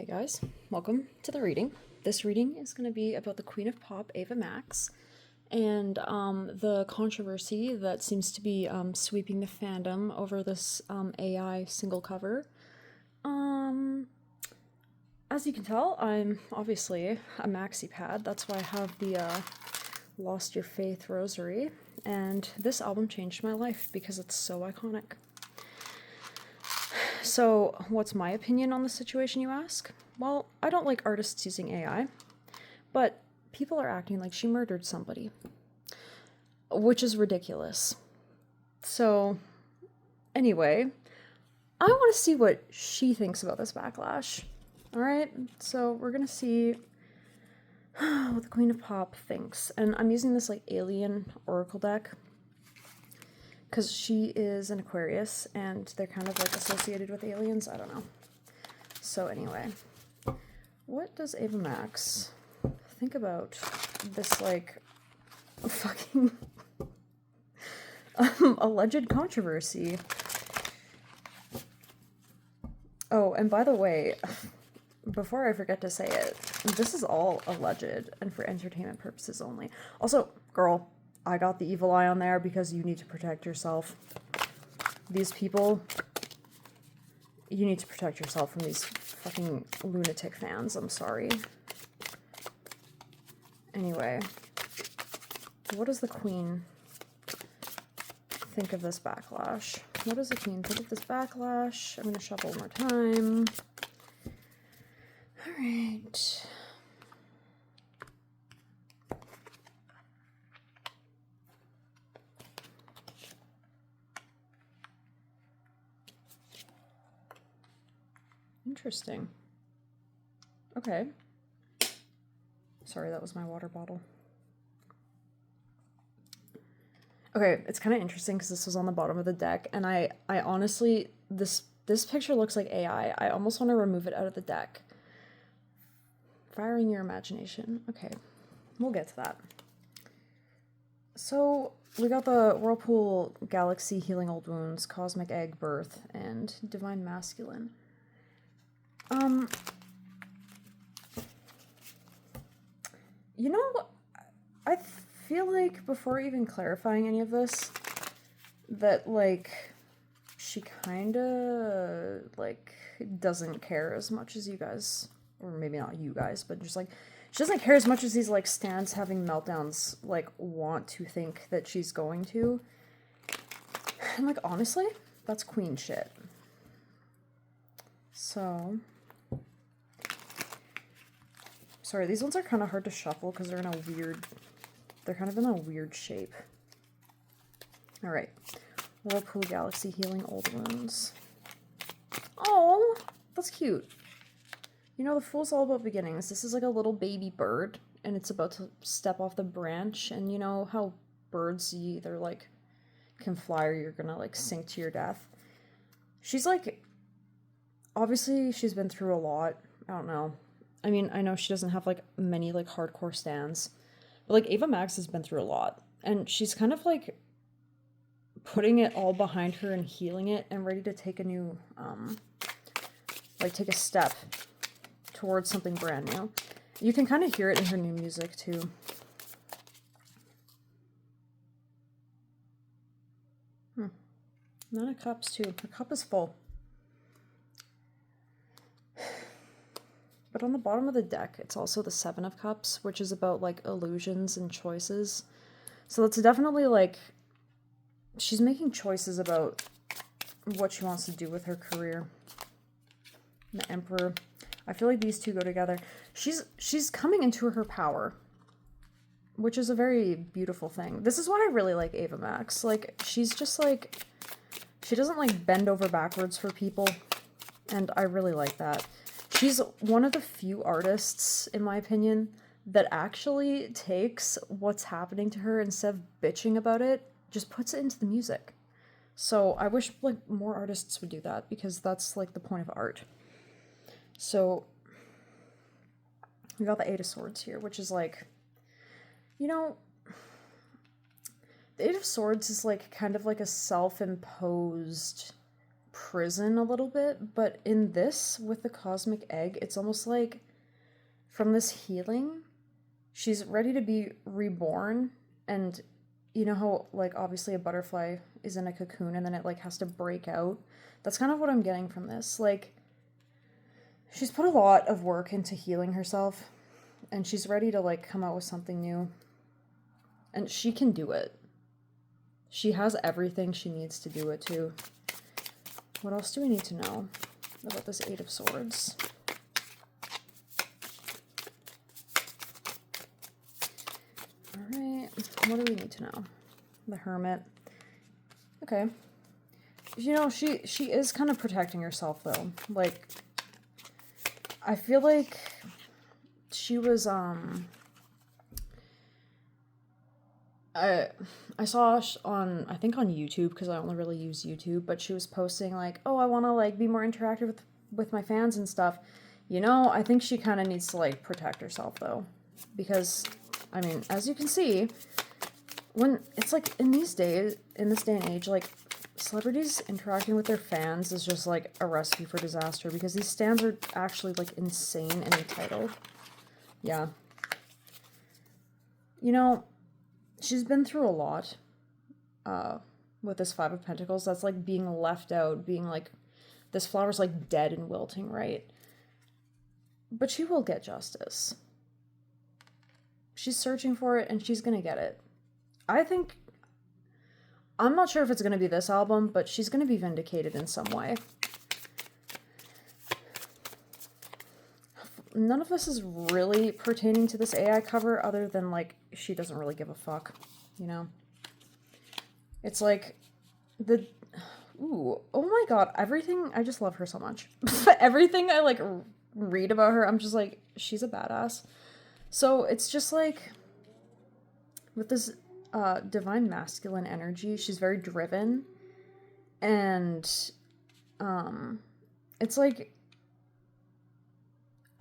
Hey guys, welcome to the reading. This reading is going to be about the Queen of Pop, Ava Max, and the controversy that seems to be sweeping the fandom over this AI single cover. As you can tell, I'm obviously a maxi pad. That's why I have the Lost Your Faith rosary, and this album changed my life because it's so iconic. So, what's my opinion on the situation, you ask? Well, I don't like artists using AI, but people are acting like she murdered somebody, which is ridiculous. So, anyway, I want to see what she thinks about this backlash. Alright, so we're gonna see what the Queen of Pop thinks. And I'm using this like alien oracle deck because she is an Aquarius and they're kind of like associated with aliens. I don't know. So anyway, what does Ava Max think about this like fucking alleged controversy? Oh, and by the way, before I forget to say it, this is all alleged and for entertainment purposes only. Also, girl, I got the evil eye on there because you need to protect yourself. These people, you need to protect yourself from these fucking lunatic fans. I'm sorry. Anyway, what does the Queen think of this backlash? What does the Queen think of this backlash? I'm gonna shuffle one more time. All right. Interesting. Okay. Sorry, that was my water bottle. Okay, it's kind of interesting because this was on the bottom of the deck, and I honestly, this picture looks like AI. I almost want to remove it out of the deck. Firing your imagination. Okay, we'll get to that. So, we got the Whirlpool Galaxy Healing Old Wounds, Cosmic Egg Birth, and Divine Masculine. You know, I feel like before even clarifying any of this, that, like, she kinda, like, doesn't care as much as you guys, or maybe not you guys, but just, like, she doesn't care as much as these, like, stans having meltdowns, like, want to think that she's going to. And, like, honestly, that's queen shit. So... Sorry, these ones are kind of hard to shuffle because they're in a weird... They're kind of in a weird shape. Alright. Whirlpool Galaxy Healing Old Wounds. Oh, that's cute. You know, the Fool's all about beginnings. This is like a little baby bird, and it's about to step off the branch, and you know how birds either, like, can fly or you're gonna, like, sink to your death? She's, like... Obviously, she's been through a lot. I don't know. I mean, I know she doesn't have, like, many, like, hardcore stans. But, like, Ava Max has been through a lot. And she's kind of, like, putting it all behind her and healing it and ready to take a new, like, take a step towards something brand new. You can kind of hear it in her new music, too. Nine of Cups, too. Her cup is full. But on the bottom of the deck, it's also the Seven of Cups, which is about, like, illusions and choices. So it's definitely, like, she's making choices about what she wants to do with her career. The Emperor. I feel like these two go together. She's coming into her power, which is a very beautiful thing. This is why I really like Ava Max. Like, she's just, like, she doesn't, like, bend over backwards for people, and I really like that. She's one of the few artists, in my opinion, that actually takes what's happening to her, instead of bitching about it, just puts it into the music. So I wish, like, more artists would do that, because that's, like, the point of art. So we got the Eight of Swords here, which is, like, you know, the Eight of Swords is, like, kind of like a self-imposed prison a little bit, but in this, with the cosmic egg, it's almost like from this healing, she's ready to be reborn. And you know how, like, obviously a butterfly is in a cocoon and then it, like, has to break out? That's kind of what I'm getting from this. Like, she's put a lot of work into healing herself, and she's ready to, like, come out with something new. And she can do it. She has everything she needs to do it, too. What else do we need to know about this Eight of Swords? Alright, what do we need to know? The Hermit. Okay. You know, she is kind of protecting herself, though. Like, I feel like she was, I saw on, I think on YouTube, because I only really use YouTube, but she was posting, like, oh, I want to, like, be more interactive with my fans and stuff. You know, I think she kind of needs to, like, protect herself, though. Because, I mean, as you can see, when, it's like, in these days, in this day and age, like, celebrities interacting with their fans is just, like, a recipe for disaster, because these stands are actually, like, insane and entitled. Yeah. You know, she's been through a lot, with this Five of Pentacles. That's, like, being left out, being, like, this flower's, like, dead and wilting, right? But she will get justice. She's searching for it, and she's gonna get it. I think, I'm not sure if it's gonna be this album, but she's gonna be vindicated in some way. None of this is really pertaining to this AI cover, other than, like, she doesn't really give a fuck, you know? It's like, ooh, oh my god, everything, I just love her so much. Everything I, like, read about her, I'm just like, she's a badass. So it's just like, with this divine masculine energy, she's very driven, and it's like,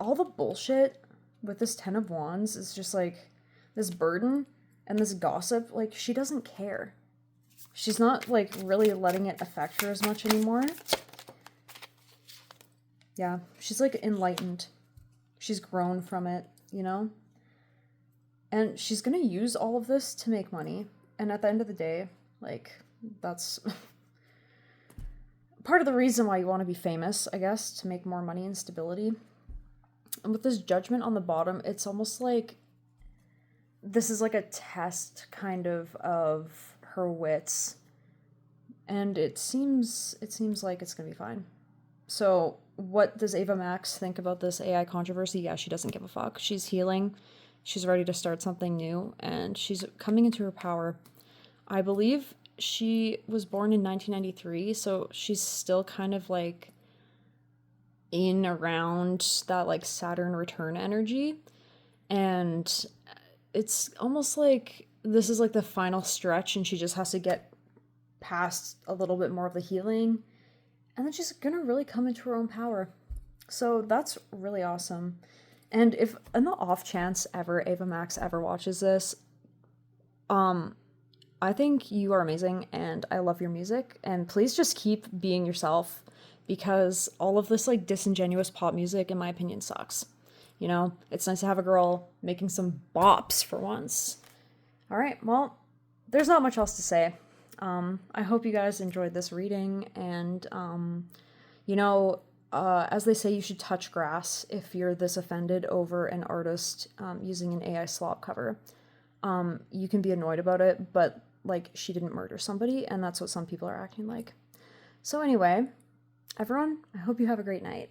all the bullshit with this Ten of Wands is just like, this burden and this gossip, like, she doesn't care. She's not, like, really letting it affect her as much anymore. Yeah, she's, like, enlightened. She's grown from it, you know? And she's gonna use all of this to make money. And at the end of the day, like, that's part of the reason why you want to be famous, I guess, to make more money and stability. And with this Judgment on the bottom, it's almost like this is like a test, kind of her wits. And it seems like it's gonna be fine. So what does Ava Max think about this AI controversy? Yeah, she doesn't give a fuck. She's healing. She's ready to start something new, and she's coming into her power. I believe she was born in 1993, so she's still kind of, like, in around that, like, Saturn return energy. And it's almost like this is, like, the final stretch, and she just has to get past a little bit more of the healing, and then she's gonna really come into her own power. So that's really awesome. And if, in the off chance ever Ava Max ever watches this, I think you are amazing, and I love your music, and please just keep being yourself, because all of this, like, disingenuous pop music, in my opinion, sucks. You know, it's nice to have a girl making some bops for once. Alright, well, there's not much else to say. I hope you guys enjoyed this reading, and, you know, as they say, you should touch grass if you're this offended over an artist using an AI slop cover. You can be annoyed about it, but, like, she didn't murder somebody, and that's what some people are acting like. So anyway, everyone, I hope you have a great night.